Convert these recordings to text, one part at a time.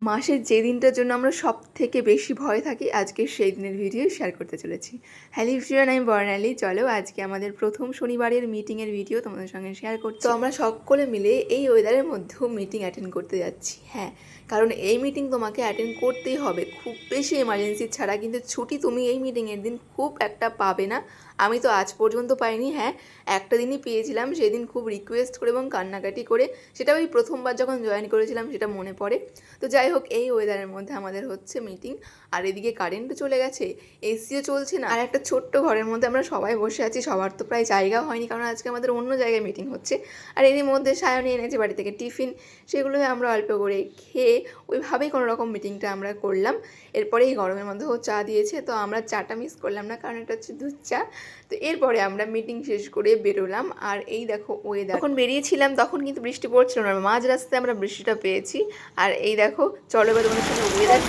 মাসের যে দিনটার জন্য আমরা সব থেকে বেশি ভয় থাকি, আজকে সেই দিনের ভিডিও শেয়ার করতে চলেছি। হ্যালো এভরিওয়ান, আমি বর্ণালী। চলো আজকে আমাদের প্রথম শনিবারের মিটিংয়ের ভিডিও তোমাদের সঙ্গে শেয়ার করছি। তো আমরা সকলে মিলে এই ওয়েদারের মধ্যেও মিটিং অ্যাটেন্ড করতে যাচ্ছি। হ্যাঁ, কারণ এই মিটিং তোমাকে অ্যাটেন্ড করতেই হবে, খুব বেশি এমার্জেন্সি ছাড়া কিন্তু ছুটি তুমি এই মিটিংয়ের দিন খুব একটা পাবে না। আমি তো আজ পর্যন্ত পাইনি। হ্যাঁ, একটা দিনই পেয়েছিলাম, সেদিন খুব রিকোয়েস্ট করে এবং কান্নাকাটি করে, সেটা ওই প্রথমবার যখন জয়েন করেছিলাম সেটা মনে পড়ে। তো যাই হোক, এই ওয়েদারের মধ্যে আমাদের হচ্ছে মিটিং, আর এদিকে কারেন্টও চলে গেছে, এসিও চলছে না, আর একটা ছোট্ট ঘরের মধ্যে আমরা সবাই বসে আছি। সবার তো প্রায় জায়গা হয়নি, কারণ আজকে আমাদের অন্য জায়গায় মিটিং হচ্ছে। আর এরই মধ্যে সায়নী এনেছে বাড়ি থেকে টিফিন, সেগুলো আমরা অল্প করে খেয়ে ওইভাবেই কোনো রকম মিটিংটা আমরা করলাম। এরপরে এই গরমের মধ্যেও চা দিয়েছে, তো আমরা চাটা মিস করলাম না, কারণ এটা হচ্ছে দুধ চা। তো এরপরে আমরা মিটিং শেষ করে বেরোলাম। আর এই দেখো ওয়েদার, যখন বেরিয়েছিলাম তখন কিন্তু বৃষ্টি পড়ছিল না, মাঝ রাস্তায় আমরা বৃষ্টিটা পেয়েছি। আর এই দেখো, চলো এবার তোমাদের সঙ্গে ওয়েদার।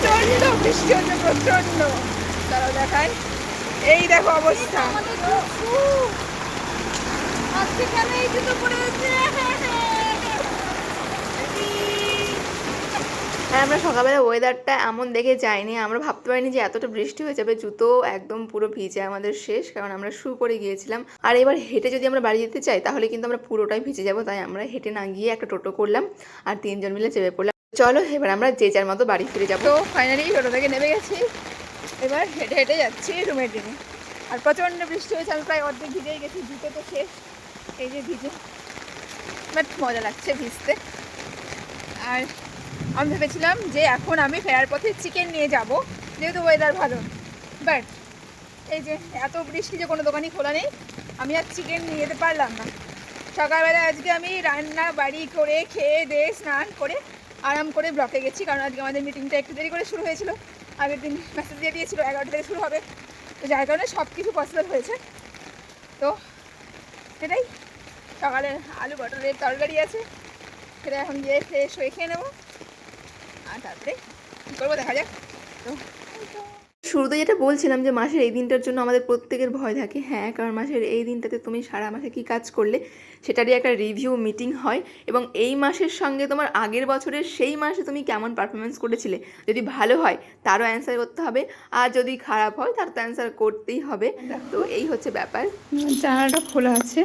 বৃষ্টি হচ্ছে প্রচন্ড, তারা দেখায়। এই দেখো অবস্থা। হ্যাঁ, আমরা সকালবেলা ওয়েদারটা এমন দেখে যাইনি, আমরা ভাবতে পারিনি যে এতটা বৃষ্টি হয়ে যাবে। জুতো একদম পুরো ভিজে আমাদের শেষ, কারণ আমরা শু করে গিয়েছিলাম। আর এবার হেঁটে যদি আমরা বাড়ি যেতে চাই তাহলে কিন্তু আমরা পুরোটাই ভিজে যাব, তাই আমরা হেঁটে না গিয়ে একটা টোটো করলাম আর 3 জন মিলে চেপে পড়লাম। চলো এবার আমরা যে যার মতো বাড়ি ফিরে যাবো। তো ফাইনালি টোটো থেকে নেমে গেছি, এবার হেঁটে হেঁটে যাচ্ছি রুমের দিকে। আর প্রচণ্ড বৃষ্টি হয়েছে, আমি প্রায় অর্ধেক ভিজেই গেছি, জুতো তো শেষ, এই যে ভিজে। বাট মজা লাগছে ভিজতে। আর আমি ভেবেছিলাম যে এখন আমি ফেরার পথে চিকেন নিয়ে যাব, যেহেতু ওয়েদার ভালো। বাট এই যে এত বৃষ্টি যে কোনো দোকানই খোলা নেই, আমি আর চিকেন নিয়ে যেতে পারলাম না। সকালবেলা আজকে আমি রান্না বাড়ি করে খেয়ে দিয়ে স্নান করে আরাম করে ব্লকে গেছি, কারণ আজকে আমাদের মিটিংটা একটু দেরি করে শুরু হয়েছিল। আগের দিন মেসেজ দিয়ে দিয়েছিল 11টা থেকে শুরু হবে, তো যার কারণে সব কিছু পসিবল হয়েছে। তো সেটাই, সকালে আলু পটলের তরকারি আছে, সেটা এখন গিয়ে ফ্রেশ হয়ে খেয়ে নেবো, আর তারপরে কী করবো দেখা যাক। তো শুরুতে যেটা বলছিলাম যে মাসের এই দিনটার জন্য আমাদের প্রত্যেকের ভয় থাকে। হ্যাঁ, কারণ মাসের এই দিনটাতে তুমি সারা মাসে কী কাজ করলে সেটারই একটা রিভিউ মিটিং হয়, এবং এই মাসের সঙ্গে তোমার আগের বছরের সেই মাসে তুমি কেমন পারফরমেন্স করেছিলে, যদি ভালো হয় তারও অ্যান্সার করতে হবে, আর যদি খারাপ হয় তার তো অ্যান্সার করতেই হবে। তো এই হচ্ছে ব্যাপার। জানালাটা খোলা আছে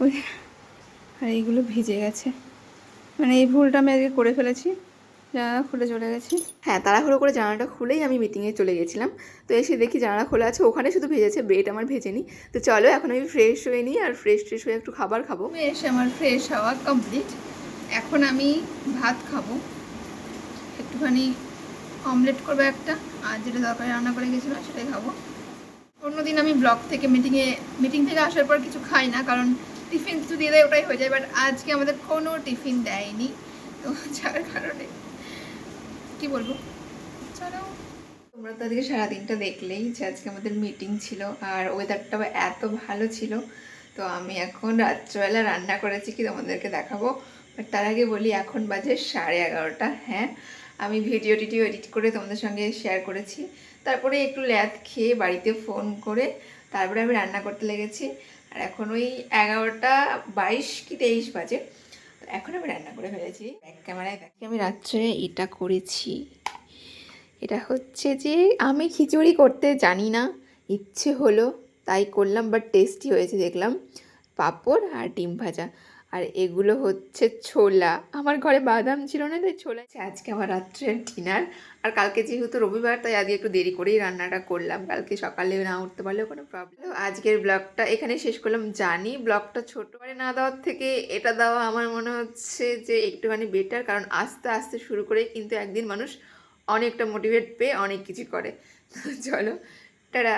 ওই, আর এইগুলো ভিজে গেছে, মানে এই ভুলটা আমি আজকে করে ফেলেছি, জানালা খুলে চলে গেছি। হ্যাঁ, তাড়াহুড়ো করে জানালাটা খুলেই আমি মিটিংয়ে চলে গেছিলাম। তো এসে দেখি জানালা খোলা আছে, ওখানে শুধু ভেজেছে, বেড আমার ভেজেনি। তো চলো এখন আমি ফ্রেশ হয়ে নিই, আর ফ্রেশ হয়ে একটু খাবার খাবো। এসে আমার ফ্রেশ হওয়া কমপ্লিট, এখন আমি ভাত খাবো, একটুখানি অমলেট করবো একটা, আর যেটা দরকারি রান্না করে গেছিলো সেটাই খাবো। অন্যদিন আমি ব্লগ থেকে মিটিং থেকে আসার পর কিছু খাই না, কারণ টিফিন কিছু দিয়ে দেয়, ওটাই হয়ে যায়। বাট আজকে আমাদের কোনো টিফিন দেয়নি, তো যার কারণে কি বলবো, চলো। তোমরা তো আজকে সারাদিনটা দেখলেই যে আজকে আমাদের মিটিং ছিল, আর ওয়েদারটাও এত ভালো ছিল। তো আমি এখন রাত্রেবেলা রান্না করেছি কি তোমাদেরকে দেখাবো, বাট তার আগে বলি এখন বাজে 11:30। হ্যাঁ, আমি ভিডিও এডিট করে তোমাদের সঙ্গে শেয়ার করেছি, তারপরে একটু ল্যাদ খেয়ে বাড়িতে ফোন করে তারপরে আমি রান্না করতে লেগেছি। আর এখন ওই 11:22 কি 23 বাজে। তো এখন আমি রান্না করে ফেলেছি। ব্যাক ক্যামেরায় দেখি আমি রাত্রে এটা করেছি। এটা হচ্ছে যে আমি খিচুড়ি করতে জানি না, ইচ্ছে হলো তাই করলাম, বাট টেস্টি হয়েছে দেখলাম। পাঁপড় আর ডিম ভাজা, আর এগুলো হচ্ছে ছোলা। আমার ঘরে বাদাম ছিল না, তাই ছোলা। আজকে আমার রাত্রের ডিনার। আর কালকে যেহেতু রবিবার, তাই আজকে একটু দেরি করেই রান্নাটা করলাম, কালকে সকালে না উঠতে পারলেও কোনো প্রবলেম। আজকের ব্লগটা এখানে শেষ করলাম। জানি ব্লগটা ছোট করে না দেওয়ার থেকে এটা দেওয়া আমার মনে হচ্ছে যে একটুখানি বেটার, কারণ আস্তে আস্তে শুরু করেই কিন্তু একদিন মানুষ অনেকটা মোটিভেট পেয়ে অনেক কিছু করে। চলো, টাটা।